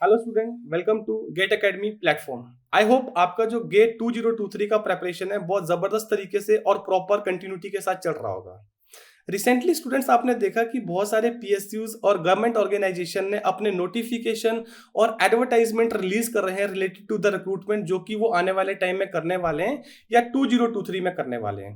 Hello student, welcome to GATE academy platform. I hope आपका जो gate 2023 का preparation है बहुत जबरदस्त तरीके से और प्रॉपर कंटिन्यूटी के साथ चल रहा होगा। रिसेंटली स्टूडेंट्स आपने देखा कि बहुत सारे पीएसयूज और गवर्नमेंट ऑर्गेनाइजेशन ने अपने नोटिफिकेशन और एडवर्टाइजमेंट रिलीज कर रहे हैं रिलेटेड टू द रिक्रूटमेंट, जो कि वो आने वाले टाइम में करने वाले हैं या 2023 में करने वाले हैं।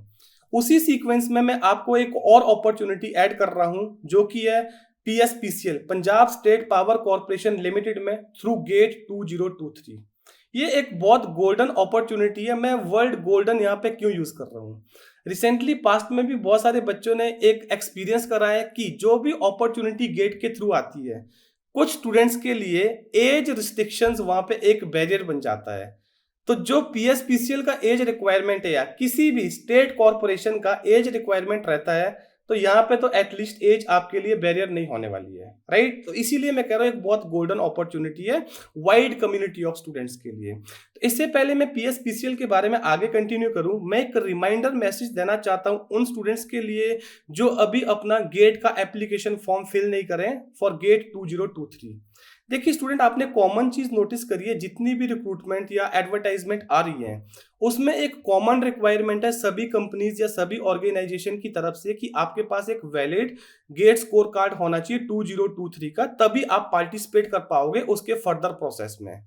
उसी सीक्वेंस में मैं आपको एक और अपॉर्चुनिटी ऐड कर रहा हूं, जो कि है PSPCL, Punjab state power corporation limited में थ्रू गेट 2023। ये एक बहुत गोल्डन अपॉर्चुनिटी है। मैं वर्ल्ड गोल्डन यहाँ पे क्यों यूज कर रहा हूँ? रिसेंटली पास्ट में भी बहुत सारे बच्चों ने एक एक्सपीरियंस करा है कि जो भी अपॉर्चुनिटी गेट के थ्रू आती है, कुछ स्टूडेंट्स के लिए एज रिस्ट्रिक्शंस वहां पे एक बैरियर बन जाता है। तो जो पीएसपीसीएल का एज रिक्वायरमेंट है या किसी भी स्टेट कॉर्पोरेशन का एज रिक्वायरमेंट रहता है, तो यहाँ पे तो एटलीस्ट एज आपके लिए बैरियर नहीं होने वाली है, राइट? तो इसीलिए मैं कह रहा हूँ एक बहुत गोल्डन अपॉर्चुनिटी है वाइड कम्युनिटी ऑफ स्टूडेंट्स के लिए। तो इससे पहले मैं पीएसपीसीएल के बारे में आगे कंटिन्यू करूं, मैं एक रिमाइंडर मैसेज देना चाहता हूं उन स्टूडेंट्स के लिए जो अभी अपना गेट का एप्लीकेशन फॉर्म फिल नहीं करें फॉर गेट 2023। देखिए स्टूडेंट, आपने कॉमन चीज नोटिस करी है, जितनी भी रिक्रूटमेंट या एडवर्टाइजमेंट आ रही है उसमें एक कॉमन रिक्वायरमेंट है सभी कंपनीज या सभी ऑर्गेनाइजेशन की तरफ से कि आपके पास एक वैलिड गेट स्कोर कार्ड होना चाहिए 2023 का, तभी आप पार्टिसिपेट कर पाओगे उसके फर्दर प्रोसेस में।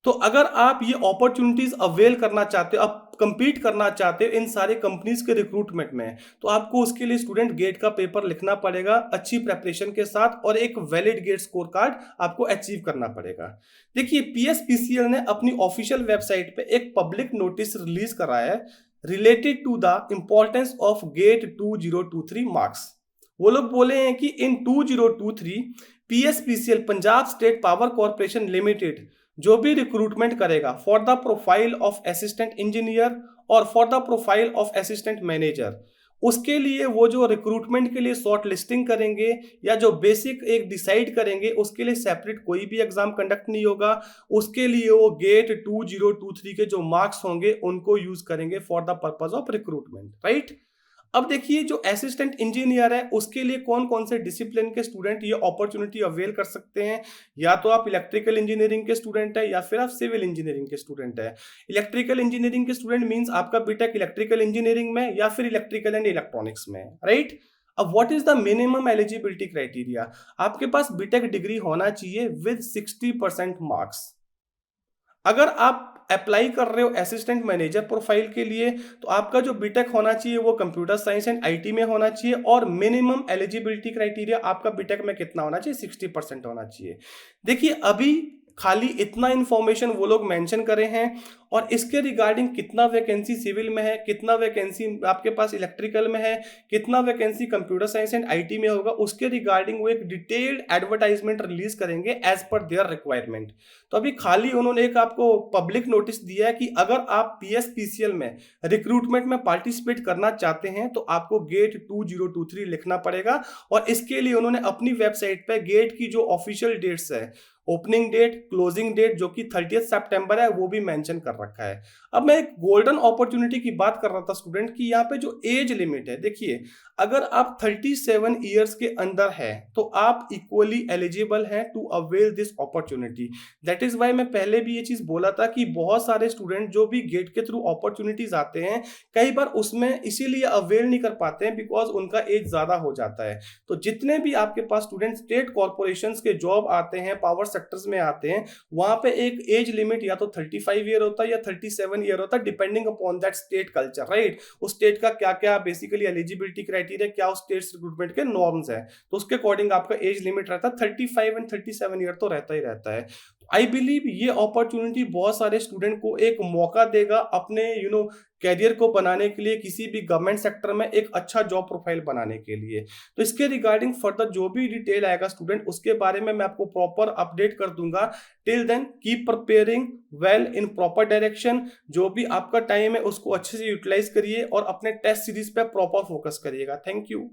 तो अगर आप ये अपॉर्चुनिटीज अवेल करना चाहते हो, आप compete करना चाहते हो इन सारे कंपनीज के रिक्रूटमेंट में, तो आपको उसके लिए स्टूडेंट गेट का पेपर लिखना पड़ेगा अच्छी प्रेपरेशन के साथ, और एक वैलिड गेट स्कोर कार्ड आपको अचीव करना पड़ेगा। देखिए पीएसपीसीएल ने अपनी ऑफिशियल वेबसाइट पे एक पब्लिक नोटिस रिलीज करा है related to the importance of GATE 2023 marks. वो लोग बोले हैं कि in 2023 PSPCL Punjab state power corporation limited जो भी रिक्रूटमेंट करेगा for the profile of assistant engineer और for the profile of assistant manager, उसके लिए वो जो रिक्रूटमेंट के लिए शॉर्ट लिस्टिंग करेंगे या जो बेसिक एक डिसाइड करेंगे, उसके लिए सेपरेट कोई भी एग्जाम कंडक्ट नहीं होगा। उसके लिए वो गेट 2023 के जो मार्क्स होंगे उनको यूज करेंगे for the purpose of recruitment, right? अब देखिए जो असिस्टेंट इंजीनियर है उसके लिए कौन कौन से डिसिप्लिन के स्टूडेंट ये अपॉर्चुनिटी अवेल कर सकते हैं। या तो आप इलेक्ट्रिकल इंजीनियरिंग के स्टूडेंट है या फिर आप सिविल इंजीनियरिंग के स्टूडेंट है। इलेक्ट्रिकल इंजीनियरिंग के स्टूडेंट मींस आपका बीटेक इलेक्ट्रिकल इंजीनियरिंग में या फिर इलेक्ट्रिकल एंड इलेक्ट्रॉनिक्स में, राइट? अब what is the minimum eligibility criteria? आपके पास बीटेक डिग्री होना चाहिए विद 60% मार्क्स। अगर आप अप्लाई कर रहे हो असिस्टेंट मैनेजर प्रोफाइल के लिए, तो आपका जो बीटेक होना चाहिए वो कंप्यूटर साइंस एंड आईटी में होना चाहिए, और मिनिमम एलिजिबिलिटी क्राइटेरिया आपका बीटेक में कितना होना चाहिए? 60% होना चाहिए। देखिए अभी खाली इतना इंफॉर्मेशन वो लोग मेंशन करे हैं, और इसके रिगार्डिंग कितना वैकेंसी सिविल में है, कितना वैकेंसी आपके पास इलेक्ट्रिकल में है, कितना vacancy computer science and IT में होगा, उसके रिगार्डिंग वो एक डिटेल्ड एडवर्टाइजमेंट रिलीज करेंगे एज पर देयर रिक्वायरमेंट। तो अभी खाली उन्होंने एक आपको पब्लिक नोटिस दिया है कि अगर आप पीएसपीसीएल में रिक्रूटमेंट में पार्टिसिपेट करना चाहते हैं तो आपको गेट 2023 लिखना पड़ेगा, और इसके लिए उन्होंने अपनी वेबसाइट पे गेट की जो ऑफिशियल डेट्स है, ओपनिंग डेट, क्लोजिंग डेट जो कि 30 सितंबर है, वो भी मेंशन कर रखा है। अब मैं एक गोल्डन अपॉर्चुनिटी की बात कर रहा था स्टूडेंट की यहाँ पे जो एज लिमिट है, देखिए अगर आप 37 इयर्स के अंदर है तो आप इक्वली एलिजिबल हैं to avail this opportunity. That is why मैं पहले भी ये चीज बोला था कि बहुत सारे स्टूडेंट जो भी गेट के थ्रू अपॉर्चुनिटीज आते हैं, कई बार उसमें इसीलिए अवेल नहीं कर पाते हैं बिकॉज उनका एज ज्यादा हो जाता है। तो जितने भी आपके पास स्टूडेंट स्टेट कॉर्पोरेशंस के जॉब आते हैं, पावर सेक्टर्स में आते हैं, वहां पे एक एज लिमिट या तो 35 ईयर होता है या 37 ईयर होता है, depending upon that state culture, right? उस स्टेट का क्या क्या बेसिकली एलिजिबिलिटी क्राइटेरिया, क्या उस स्टेट रिक्रूटमेंट के नॉर्म्स है, तो उसके अकॉर्डिंग आपका एज लिमिट रहता है। 35 एंड 37 ईयर तो रहता ही रहता है। आई बिलीव ये अपॉर्चुनिटी बहुत सारे स्टूडेंट को एक मौका देगा अपने कैरियर को बनाने के लिए, किसी भी गवर्नमेंट सेक्टर में एक अच्छा जॉब प्रोफाइल बनाने के लिए। तो इसके रिगार्डिंग फर्दर जो भी डिटेल आएगा स्टूडेंट, उसके बारे में मैं आपको प्रॉपर अपडेट कर दूंगा। Till then keep preparing well in proper direction. जो भी आपका टाइम है उसको अच्छे से यूटिलाइज करिए और अपने टेस्ट सीरीज पे प्रॉपर फोकस करिएगा। Thank you.